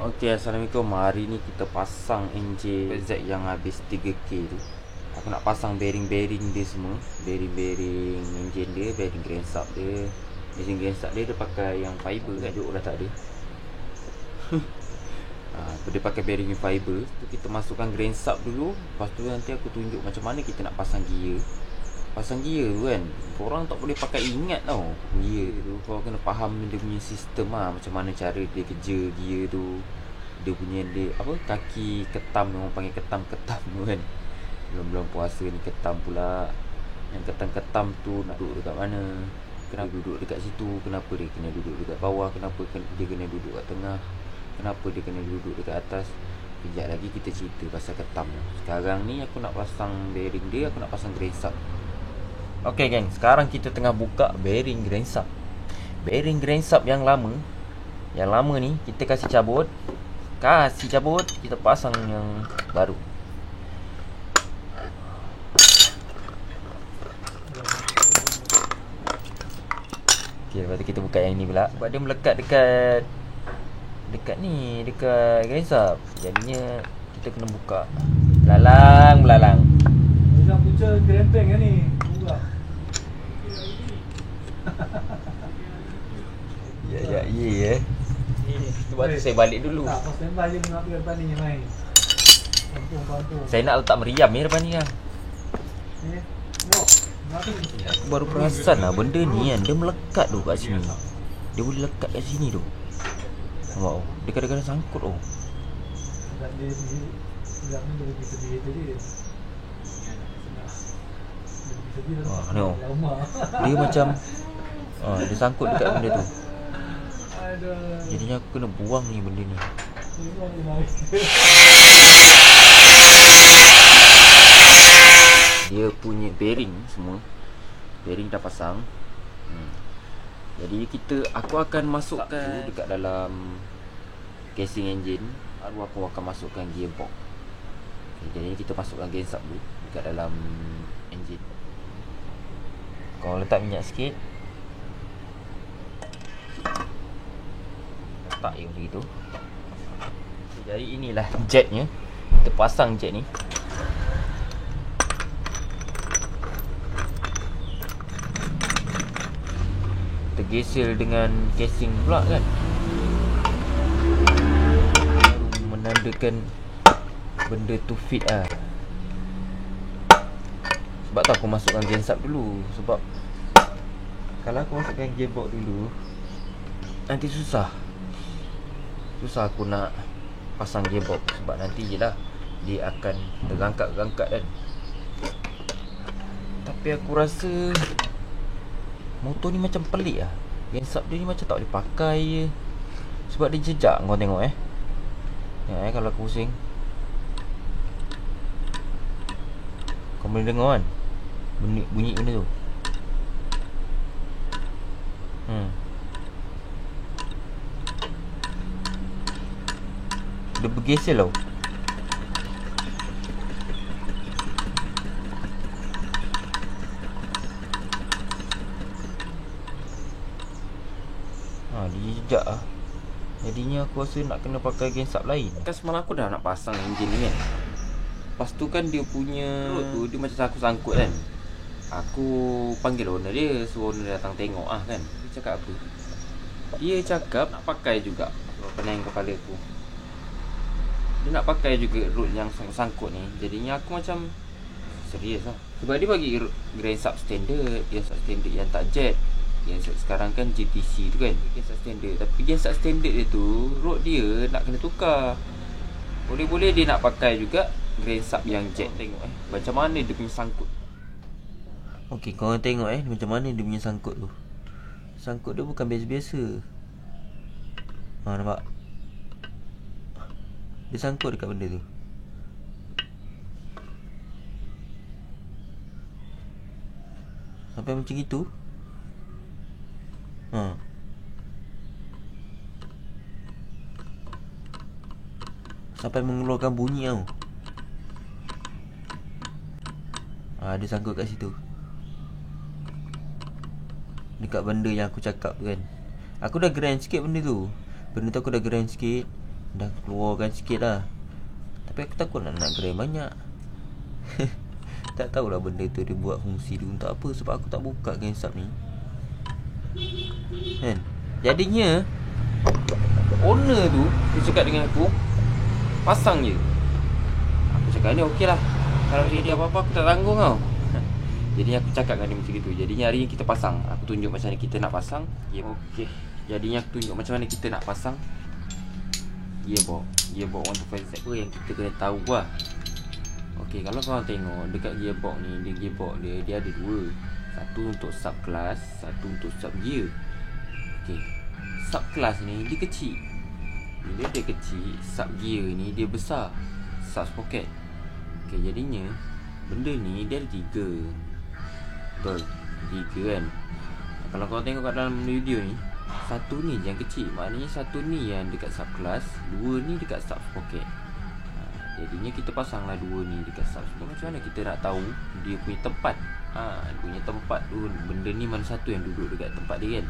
Okey, Assalamualaikum. Hari ni kita pasang enjin Z yang habis 3K tu. Aku nak pasang bearing-bearing dia semua. Bearing-bearing enjin dia, bearing crankshaft dia. Enjin crankshaft dia pakai yang fiber kan, duk dah tak ada. Dia pakai bearing fiber. Tu kita masukkan crankshaft dulu. Lepas tu nanti aku tunjuk macam mana kita nak pasang gear. Pasang gear tu kan, korang tak boleh pakai ingat tau. Gear tu kau kena faham dia punya sistem lah, macam mana cara dia kerja gear tu. Dia punya kaki ketam, orang panggil ketam-ketam tu kan. Belum puasa ni ketam pula. Yang ketam-ketam tu nak duduk dekat mana, kenapa duduk dekat situ, kenapa dia kena duduk dekat bawah, kenapa dia kena duduk kat tengah, kenapa dia kena duduk dekat atas. Kejap lagi kita cerita pasal ketam. Sekarang ni aku nak pasang bearing dia, aku nak pasang crankshaft. Okey geng, sekarang kita tengah buka bearing crankshaft. Bearing crankshaft yang lama ni kita kasih cabut, kita pasang yang baru. Okey, lepas tu kita buka yang ni pula. Sebab dia melekat dekat crankshaft. Jadinya kita kena buka belalang. Macam punca gerempeng kan ni. Ya. Sebab tu saya balik dulu. Tak, pas standby je nak pergi depan ni main. Kampung. Saya nak letak meriam ni depan ni kan. Aku baru perasan lah benda ni kan, dia melekat tu kat sini. Dia boleh lekat kat sini tu. Nampak tu, dia kadang-kadang sangkut tu. Dan dia sedap ni dia sedih tu dia. Wah, tengok. Dia macam dia sangkut dekat benda tu. Jadinya aku kena buang ni benda ni. Dia punya bearing semua, bearing dah pasang. Jadi aku akan masukkan dekat dalam casing engine. Baru aku akan masukkan gearbox. Jadi kita masukkan crankshaft dulu dekat dalam engine. Kau letak minyak sikit. Letak je macam itu. Jadi inilah jetnya. Kita pasang jet ni. Tergesel dengan casing pula kan. Menandakan benda tu fit lah. Sebab tu aku masukkan crankshaft dulu. Sebab kalau aku masukkan gearbox dulu, nanti susah aku nak pasang gearbox. Sebab nanti je lah dia akan terangkat-rangkat kan. Tapi aku rasa motor ni macam pelik lah. Crankshaft dia ni macam tak boleh pakai je. Sebab dia jejak. Kau tengok tengok kalau aku pusing. Kau boleh dengar kan bunyi benda tu. Dia bergesel tau. Dia jejak lah. Jadinya aku rasa nak kena pakai crankshaft lain. Kan semalam aku dah nak pasang enjin ni kan. Lepas tu kan dia punya road tu dia macam sangkut-sangkut kan. Aku panggil owner dia, suruh owner datang tengok kan. Dia cakap apa? Dia cakap nak pakai juga. Pening kepala aku. Dia nak pakai juga road yang sangkut ni. Jadinya aku macam serius lah. Sebab dia bagi crankshaft standard, crankshaft standard yang tak jet. Crankshaft sekarang kan GTC tu kan, crankshaft standard. Tapi crankshaft standard dia tu, road dia nak kena tukar. Boleh-boleh dia nak pakai juga crankshaft yang jet. Tengok macam mana dia punya sangkut. Okey, korang tengok macam mana dia punya sangkut tu. Sangkut dia bukan biasa-biasa. Nampak? Dia sangkut dekat benda tu. Sampai macam itu. Sampai mengeluarkan bunyi tau. Dia sangkut kat situ. Dekat benda yang aku cakap tu kan. Aku dah grind sikit benda tu. Benda tu aku dah grind sikit. dah keluarkan sikit lah. Tapi aku takut nak gram banyak. Tak tahulah benda tu dia buat fungsi dia untuk apa. Sebab aku tak buka GameStop ni kan. Jadinya owner tu dia cakap dengan aku, pasang je. Aku cakap ni okey lah, kalau dia apa-apa aku tak tanggung tau. Jadinya aku cakap dengan dia macam itu. Jadinya hari ni kita pasang. Aku tunjuk macam mana kita nak pasang okey. Jadinya aku tunjuk macam mana kita nak pasang gearbox 125Z tu yang kita kena tahu lah. Okey, kalau korang tengok dekat gearbox ni, dia ada dua. Satu untuk sub class, satu untuk sub gear. Okey, sub class ni dia kecil. Bila dia kecil, sub gear ni dia besar, sub sprocket. Okey, jadinya benda ni dia ada tiga. Betul, tiga kan. Kalau korang tengok kat dalam video ni, satu ni yang kecil, maknanya satu ni yang dekat sub class, dua ni dekat sub sprocket. Jadinya kita pasanglah dua ni dekat sub sprocket. Macam mana kita nak tahu dia punya tempat? Dia punya tempat tu, benda ni mana satu yang duduk dekat tempat dia kan.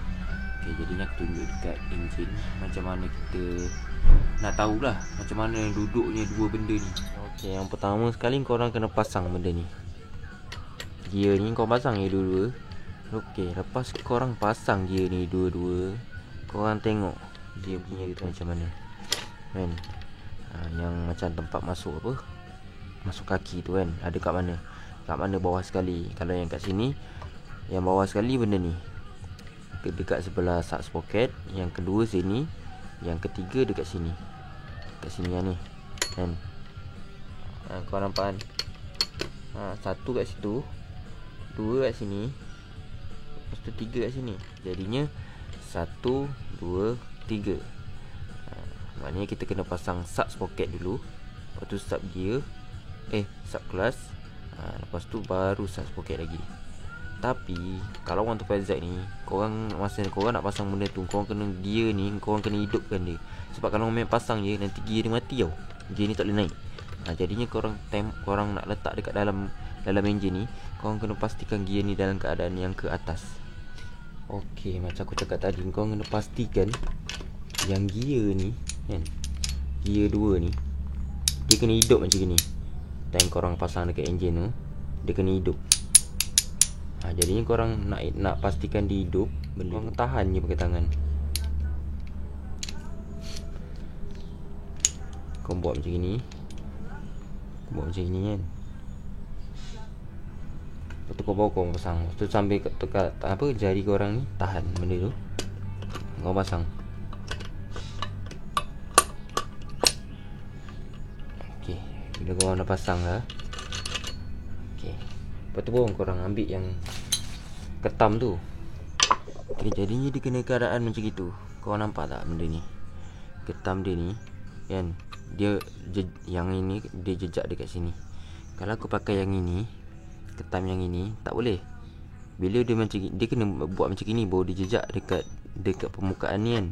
Okay, jadinya aku tunjuk dekat engine macam mana kita nak tahulah macam mana duduknya dua benda ni. Okay, yang pertama sekali korang kena pasang benda ni. Gear ni korang pasang je dua-dua. Okay, lepas korang pasang gear ni dua-dua, korang tengok dia punya tu macam mana kan. Yang macam tempat masuk apa, masuk kaki tu kan, ada kat mana? Kat mana bawah sekali. Kalau yang kat sini, yang bawah sekali benda ni dekat sebelah sub sprocket. Yang kedua sini, yang ketiga dekat sini. Kat sini yang ni kan. Kau nampak kan? Satu kat situ, dua kat sini, lepas tu tiga kat sini. Jadinya 1, 2, 3. Maknanya kita kena pasang sub sprocket dulu, lepas tu sub gear, sub class, lepas tu baru sub sprocket lagi. Tapi kalau 125Z ni, korang masa korang nak pasang benda tu, korang kena gear ni, korang kena hidupkan dia. Sebab kalau main pasang je, nanti gear dia mati tau. Gear ni tak boleh naik. Jadinya korang nak letak dekat dalam engine ni, korang kena pastikan gear ni dalam keadaan yang ke atas. Okey, macam aku cakap tadi, korang kena pastikan yang gear ni kan, gear 2 ni dia kena hidup macam ni. Time korang pasang dekat engine tu, dia kena hidup. Jadinya korang nak pastikan dia hidup, korang tahan je pakai tangan. Korang buat macam ni, kan. Lepas tu korang pasang. Lepas tu sambil tekan jari korang ni tahan benda tu, korang pasang. Okay, bila korang dah pasang dah, okay, lepas tu korang ambil yang ketam tu. Okay, jadinya dia kena keadaan macam itu. Korang nampak tak benda ni? Ketam dia ni kan, dia yang ini dia jejak dekat sini. Kalau aku pakai yang ini, ketam yang ini, tak boleh. Bila dia macam dia kena buat macam ni baru dia jejak dekat permukaan ni kan.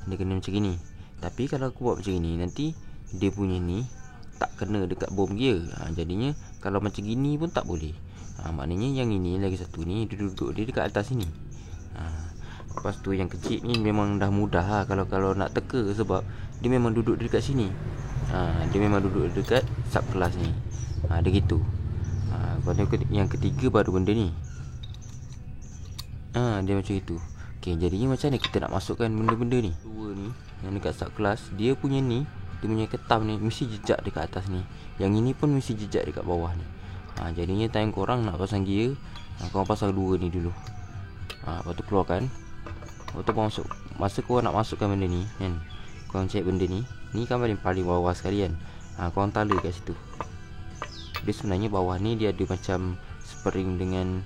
Dia kena macam ni. Tapi kalau aku buat macam ni, nanti dia punya ni tak kena dekat bom gear. Jadinya kalau macam gini pun tak boleh. Maknanya yang ini lagi satu ni dia duduk dia dekat atas sini. Lepas tu yang kecil ni memang dah mudah lah kalau nak teka, sebab dia memang duduk dekat sini. Dia memang duduk dekat sub class ni. Dia gitu. Lepas tu yang ketiga baru benda ni. Dia macam itu. Okay, jadinya macam mana kita nak masukkan benda-benda ni? Dua ni yang dekat sub class, dia punya ni, dia punya ketam ni mesti jejak dekat atas ni. Yang ini pun mesti jejak dekat bawah ni. Jadinya time korang nak pasang gear, korang pasang dua ni dulu. Lepas tu keluarkan. Lepas tu masuk. Masa korang nak masukkan benda ni kan, korang check benda ni. Ni kan paling bawah sekali kan. Korang tala kat situ. Dia sebenarnya bawah ni dia ada macam spring dengan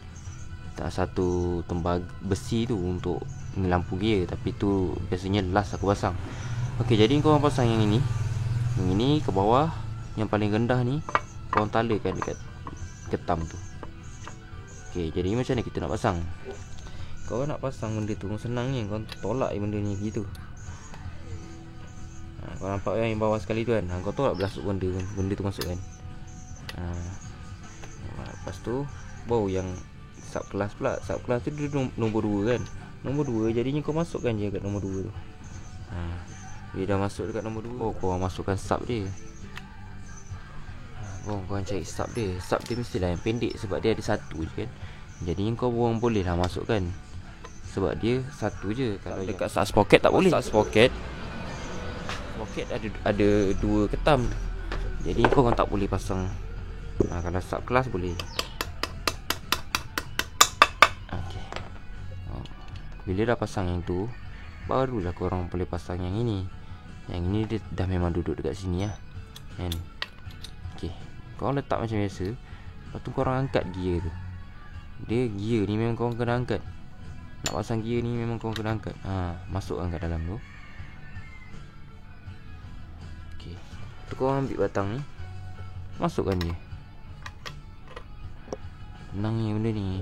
satu tembaga besi tu untuk lampu gear. Tapi tu biasanya last aku pasang. Okey, jadi korang pasang yang ini. Yang ini ke bawah, yang paling rendah ni korang talakan dekat ketam tu. Okey, jadi macam mana kita nak pasang? Korang nak pasang benda tu senang ni, korang tolak benda ni gitu. Korang nampak yang bawah sekali tu kan, kau tolak belasuk benda tu masuk kan. Lepas tu baru yang sub class pula. Sub class tu dia nombor 2 kan. Nombor 2 jadinya kau masukkan je kat nombor 2 tu. Dia dah masuk dekat nombor 2. Oh, korang masukkan sub dia. Korang cari sub dia. Sub dia mestilah yang pendek sebab dia ada satu je kan. Jadi kau korang boleh lah masukkan sebab dia satu je. Kalau dekat sub pocket tak boleh. Sub pocket ada 2 ketam. Jadi korang tak boleh pasang. Kalau sub kelas boleh. Okay. Bila dah pasang yang tu, barulah korang boleh pasang yang ini. Yang ini dia dah memang duduk dekat sini lah kan. Okay, korang letak macam biasa. Lepas tu korang angkat gear tu. Dia gear ni memang korang kena angkat. Nak pasang gear ni memang korang kena angkat. Masukkan kat dalam tu. Okay, tu korang ambil batang ni, masukkan dia. Senang ni benda ni.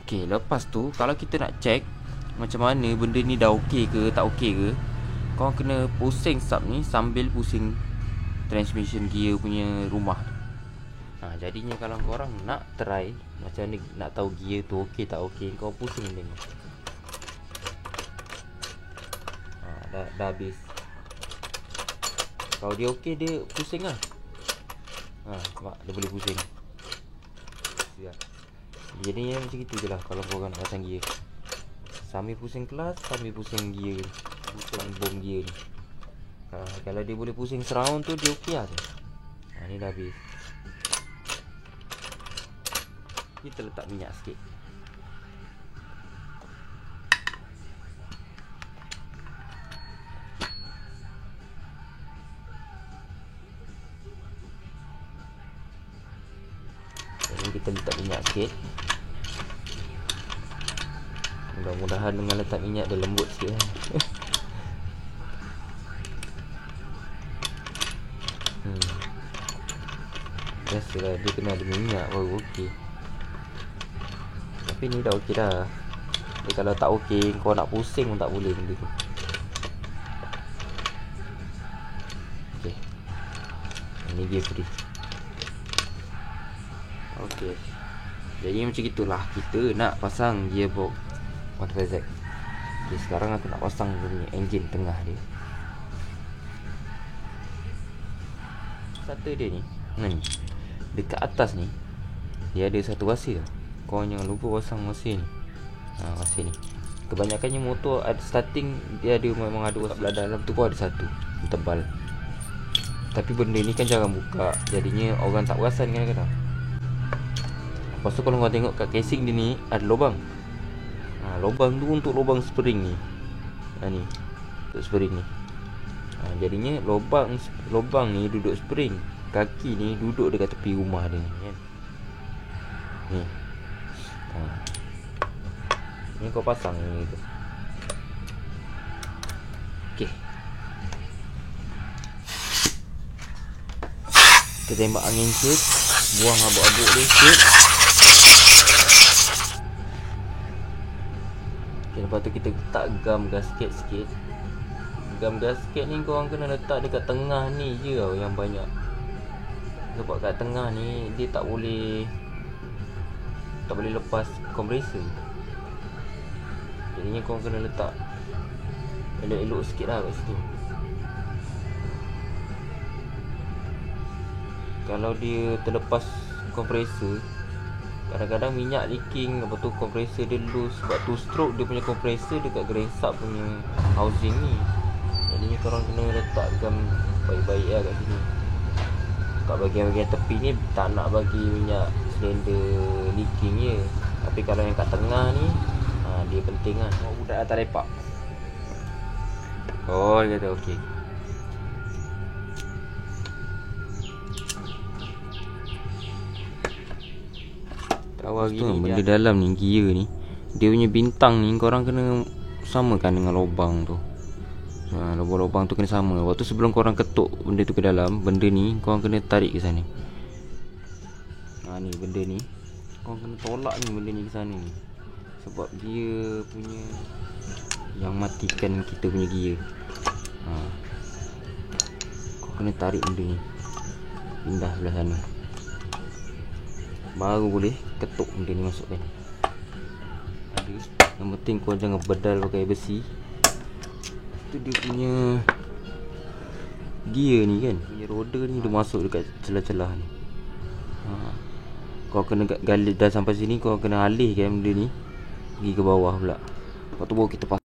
Okay, lepas tu kalau kita nak check macam mana benda ni dah okey ke tak okey ke, korang kena pusing sub ni sambil pusing transmission gear punya rumah. Jadinya kalau korang nak try macam ni, nak tahu gear tu okey tak okey, kau pusing dia ni. Dah habis. Kalau dia okey, dia pusing lah. Nampak dia boleh pusing. Jadi macam itu je lah kalau korang nak pasang gear. Sambil pusing kelas, sambil pusing gear, pusing bom gear ni. Kalau dia boleh pusing surround tu, dia okey lah tu. Ni dah habis. Kita letak minyak sikit. Jadi kita letak minyak sikit. Mudah-mudahan dengan letak minyak dia lembut sikit lah. Biasalah dia kena ada minyak baru okey. Tapi ni dah okey dah. Jadi kalau tak okey, kau nak pusing pun tak boleh benda tu. Okey. Ini gear free. Okey. Jadi macam itulah kita nak pasang gearbox 125Z. Okay, sekarang aku nak pasang dia punya engine tengah dia. Starter dia ni, dekat atas ni dia ada satu wasir. Kau jangan lupa pasang wasir ni. Wasir ni. Kebanyakannya motor ada starting dia ada, memang ada wasir belah dalam tu pun ada satu tebal. Tapi benda ni kan jarang buka, jadinya orang tak perasan kadang-kadang. Lepas tu kalau kau tengok kat casing dia ni ada lubang. Lubang tu untuk lubang spring ni. Ni untuk spring ni. Jadinya lubang ni duduk spring, kaki ni duduk dekat tepi rumah dia ni kan. Ni. Ni kau pasang ni tu. Okey. Kita tembak angin sikit, buang habuk-habuk dia sikit. Okay, lepas tu kita letak gam gasket sikit. Gam gasket ni korang kena letak dekat tengah ni je tau yang banyak. Sebab kat tengah ni dia tak boleh lepas kompresor. Jadinya korang kena letak elok-elok sikit lah kat situ. Kalau dia terlepas kompresor, kadang-kadang minyak leaking, lepas tu kompresor dia loose. Sebab tu stroke dia punya kompresor dekat grand sub punya housing ni. Jadinya korang kena letak gam baik-baik lah kat sini. Kat bahagian-bahagian tepi ni tak nak bagi minyak silinder leaking je. Tapi kalau yang kat tengah ni dia penting lah. Budak atas lepak. Oh, dia kata okey. Awal gini benda dalam ni, gear ni, dia punya bintang ni korang kena samakan dengan lubang tu. Lubang-lubang tu kena sama. Waktu sebelum korang ketuk benda tu ke dalam, benda ni korang kena tarik ke sana. Ni benda ni korang kena tolak ni benda ni ke sana ni. Sebab dia punya yang matikan kita punya gear. Kau kena tarik benda ni, pindah belah sana, baru boleh ketuk benda ni masuk kan. Yang penting kau jangan bedal pakai besi. tu dia punya gear ni kan, punya roda ni dia masuk dekat celah-celah ni. Kau kena gali dah sampai sini, kau kena alihkan benda ni pergi ke bawah pula. Lepas tu baru kita pasang